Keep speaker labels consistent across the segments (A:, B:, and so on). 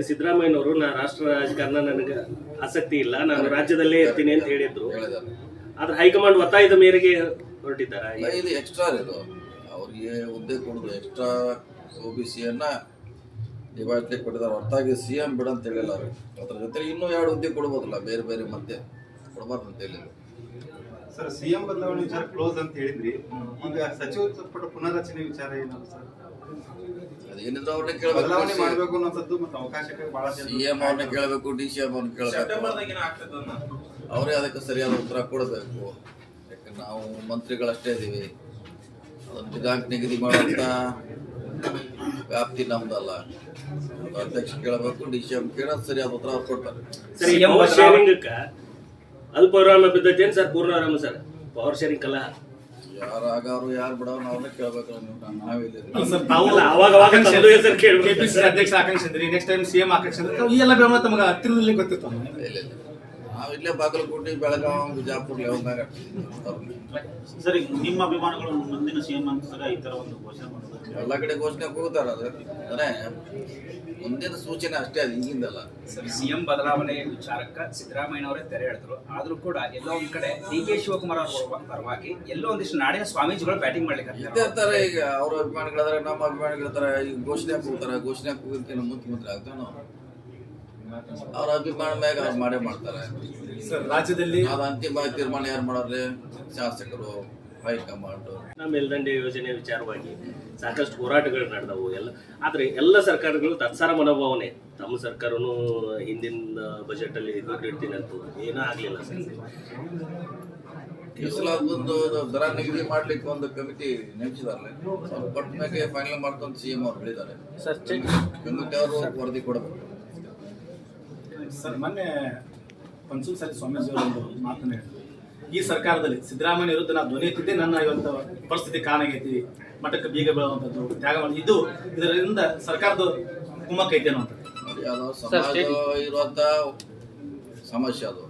A: ಸಿದ್ದರಾಮಯ್ಯನವರು ರಾಷ್ಟ್ರ ರಾಜಕಾರಣ ನನಗೆ ಆಸಕ್ತಿ ಇಲ್ಲ, ನಾನು ರಾಜ್ಯದಲ್ಲೇ ಇರ್ತೀನಿ ಅಂತ ಹೇಳಿದ್ರು. ಆದ್ರೆ ಹೈಕಮಾಂಡ್ ಒತ್ತಾಯದ ಮೇರೆಗೆ ಹೊರಟಿದ್ದಾರೆ.
B: ಇದು ಎಕ್ಸ್ಟ್ರಾ ಇದು ಅವ್ರಿಗೆ ಹುದ್ದೆ ಕೊಡೋದು ಎಕ್ಸ್ಟ್ರಾ OBCಯನ್ನ ಡಿವೈಡ್ಲಿ ಕೊಟ್ಟಿದ್ದಾರೆ. ಹೊರತಾಗಿ CM ಬಿಡ ಅಂತ ಹೇಳಿಲ್ಲ ಅವ್ರಿಗೆ. ಅದ್ರ ಜೊತೆ ಇನ್ನೂ 2 ಹುದ್ದೆ ಕೊಡ್ಬೋದಲ್ಲ, ಬೇರೆ ಬೇರೆ ಮತ್ತೆ ಕೊಡಬಾರ್ದು ಅಂತ ಹೇಳಿದ್ರು.
C: ಸರ್, CM ಬದಲಾವಣೆ ವಿಚಾರ ಕ್ಲೋಸ್ ಅಂತ ಹೇಳಿದ್ರಿ. ಈಗ ಸಚಿವ ಸಂಪುಟ ಪುನರ್ರಚನೆ ವಿಚಾರ ಏನಲ್ಲ ಸರ್?
B: ಅದೇನಿದ್ರು ಅವ್ರನ್ನೇ ಕೇಳಬೇಕು,
C: ಬದಲಾವಣೆ ಮಾಡಬೇಕು ಅನ್ನೋದು ಮತ್ತು ಅವಕಾಶಕ್ಕೆ ಬಹಳ
B: CM ಅವ್ರನ್ನ ಕೇಳಬೇಕು, DCM ಅವ್ರನ್ನ ಕೇಳಬೇಕು. ಅವರೇ ಅದಕ್ಕೆ ಸರಿಯಾದ ಉತ್ತರ ಕೊಡಬೇಕು. ಯಾಕಂದ್ರೆ ನಾವು ಮಂತ್ರಿಗಳಷ್ಟೇ ಇದೀವಿ, ಅದನ್ನು ದಿನಾಂಕ ನಿಗದಿ ಮಾಡುವಂತ ವ್ಯಾಪ್ತಿ ನಮ್ದಲ್ಲ. ಅಧ್ಯಕ್ಷ ಕೇಳಬೇಕು, DCM ಕೇಳೋದು ಸರಿಯಾದ ಉತ್ತರ ಅವ್ರು ಕೊಡ್ತಾರೆ.
A: ಅಲ್ಪವಿರಾಮ ಬಿದ್ದೈತೆ ಸರ್, ಪೂರ್ಣವಿರಾಮ ಸರ್, ಪವರ್ ಶೇರಿಂಗ್ ಅಲ್ಲ.
B: ಯಾರಾಗವ್ರು ಯಾರು ಬಿಡೋರು ಅವ್ರನ್ನೇ ಕೇಳಬೇಕು. ನಾವಿಲ್ಲ
D: KPCC ಅಧ್ಯಕ್ಷ ಆಕಾಂಕ್ಷಿದ್ರಿ, ನೆಕ್ಸ್ಟ್ ಟೈಮ್ CM ಆಕಾಂಕ್ಷಿದ್ರೆ ಈ ಎಲ್ಲ ಬೆಂಬಲ ತಮಗೆ ಹತ್ತಿರದಲ್ಲಿ ಗೊತ್ತಿತ್ತು.
B: ಇಲ್ಲ ನಾವು ಇಲ್ಲೇ ಬಾಗಲಕೋಟೆ, ಬೆಳಗಾವಿ, ಬಿಜಾಪುರ ಲೆವೆಲ್ನಾಗ
E: ಸರಿ. ನಿಮ್ಮ ಅಭಿಮಾನಿಗಳು ಮುಂದಿನ CM ಅಂತ ಈ ತರ ಒಂದು ಘೋಷಣೆ ಮಾಡೋದು
B: ಎಲ್ಲ ಕಡೆ ಘೋಷಣೆ ಹೋಗ್ತಾರೆ. ಅದೇ ಮುಂದಿನ ಸೂಚನೆ ಅಷ್ಟೇ, ಅದು ಈಗಿಂದಲ್ಲ.
F: ಸರ್, CM ಬದಲಾವಣೆ ವಿಚಾರಕ್ಕೆ ಸಿದ್ದರಾಮಯ್ಯನವರೇ ತೆರೆ ಎಳೆದ್ರು. ಆದ್ರೂ ಕೂಡ ಎಲ್ಲೋ ಒಂದ್ ಕಡೆ DK ಶಿವಕುಮಾರ್ ಪರವಾಗಿ ಎಲ್ಲೋ ಒಂದಿಷ್ಟು ನಾಡಿನ ಸ್ವಾಮೀಜಿಗಳು ಬ್ಯಾಟಿಂಗ್ ಮಾಡ್ಲಿಕ್ಕೆ
B: ಇರ್ತಾರೆ. ಈಗ ಅವ್ರ ಅಭಿಮಾನಿಗಳಿದ್ದಾರೆ, ನಮ್ಮ ಅಭಿಮಾನಿಗಳಿರ್ತಾರೆ. ಈಗ ಘೋಷಣೆ ಹೋಗ್ತಾರೆ, ಘೋಷಣೆ ಹೋಗೋದಕ್ಕಿಂತ ಮುಖ್ಯಮಂತ್ರಿ ಆಗ್ತಾನೆ ನಾವು. ಅವ್ರ ಅಭಿಮಾನ ಮ್ಯಾಗ ಅವ್ರು ಮಾಡೇ ಮಾಡ್ತಾರೆ.
D: ರಾಜ್ಯದಲ್ಲಿ
B: ಅದು ಅಂತಿಮ ತೀರ್ಮಾನ ಯಾರು ಮಾಡೋದ್ರೆ? ಶಾಸಕರು, ಹೈಕಮಾಂಡ್.
A: ಮೇಲ್ದಂಡೆ ಯೋಜನೆ ವಿಚಾರವಾಗಿ ಸಾಕಷ್ಟು ಹೋರಾಟಗಳು ನಡೆದವು ಎಲ್ಲ. ಆದ್ರೆ ಎಲ್ಲ ಸರ್ಕಾರಗಳು ತತ್ಸಾರ ಮನೋಭಾವನೆ. ತಮ್ಮ ಸರ್ಕಾರನು ಹಿಂದಿನ ಬಜೆಟ್ ಅಲ್ಲಿ ದುಡ್ಡು ಇಡ್ತೀನಿ ಅಂತ ಏನೂ ಆಗ್ಲಿಲ್ಲ ಸರ್.
B: ಈ ಸಲ ಒಂದು ದರ ನಿಗದಿ ಮಾಡ್ಲಿಕ್ಕೆ ಒಂದು ಕಮಿಟಿ ನೇಮಿಸಿದಾರಲ್ಲ, ಅವ್ರು ಕೊಟ್ಟ ಮ್ಯಾಗೆ ಫೈನಲ್ ಮಾಡ್ಕೊಂಡು CM ಅವ್ರು ಹೇಳಿದ್ದಾರೆ. ಕಮಿಟಿ ಅವರು ವರದಿ ಕೊಡಬೇಕು.
D: ಸರ್, ಮೊನ್ನೆ ಪಂಚಮಸಾಲಿ ಸ್ವಾಮೀಜಿ ಒಂದು ಮಾತನ್ನ ಹೇಳಿದ್ರು, ಈ ಸರ್ಕಾರದಲ್ಲಿ ಸಿದ್ದರಾಮಯ್ಯ ವಿರುದ್ಧ ನಾವು ಧ್ವನಿ ಎತ್ತಿದ್ದೆ ನನ್ನ ಇವತ್ತು ಪರಿಸ್ಥಿತಿ ಕಾರಣ ಆಗೈತಿ, ಮಠಕ್ಕೆ ಬೀಗ ಬೀಳುವಂಥದ್ದು, ತ್ಯಾಗ ಮಾಡಿ ಇದರಿಂದ ಸರ್ಕಾರದ ಕುಮ್ಮಕ್ಕ ಐತೆ ಅನ್ನುವಂಥದ್ದು.
B: ಅದು ಸಮಾಜ ಇರುವಂತ ಸಮಸ್ಯೆ. ಅದು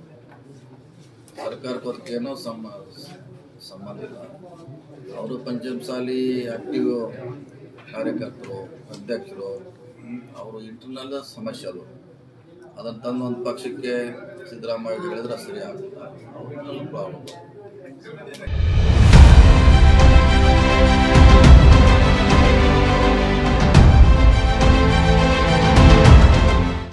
B: ಸರ್ಕಾರಕ್ಕೆ ಏನೋ ಸಂಬಂಧ ಇಲ್ಲ. ಅವರು ಪಂಚಮಸಾಲಿ ಆಕ್ಟಿವ್ ಕಾರ್ಯಕರ್ತರು, ಅಧ್ಯಕ್ಷರು, ಅವರು ಇಂಟರ್ನಲ್ ಸಮಸ್ಯೆ. ಅದನ್ನು ತಂದು ಒಂದು ಪಕ್ಷಕ್ಕೆ ಸಿದ್ದರಾಮಯ್ಯ ಹೇಳಿದ್ರೆ ಸರಿ ಆಗುತ್ತಾ? ಅವ್ರ ಪ್ರಾಬ್ಲಮ್.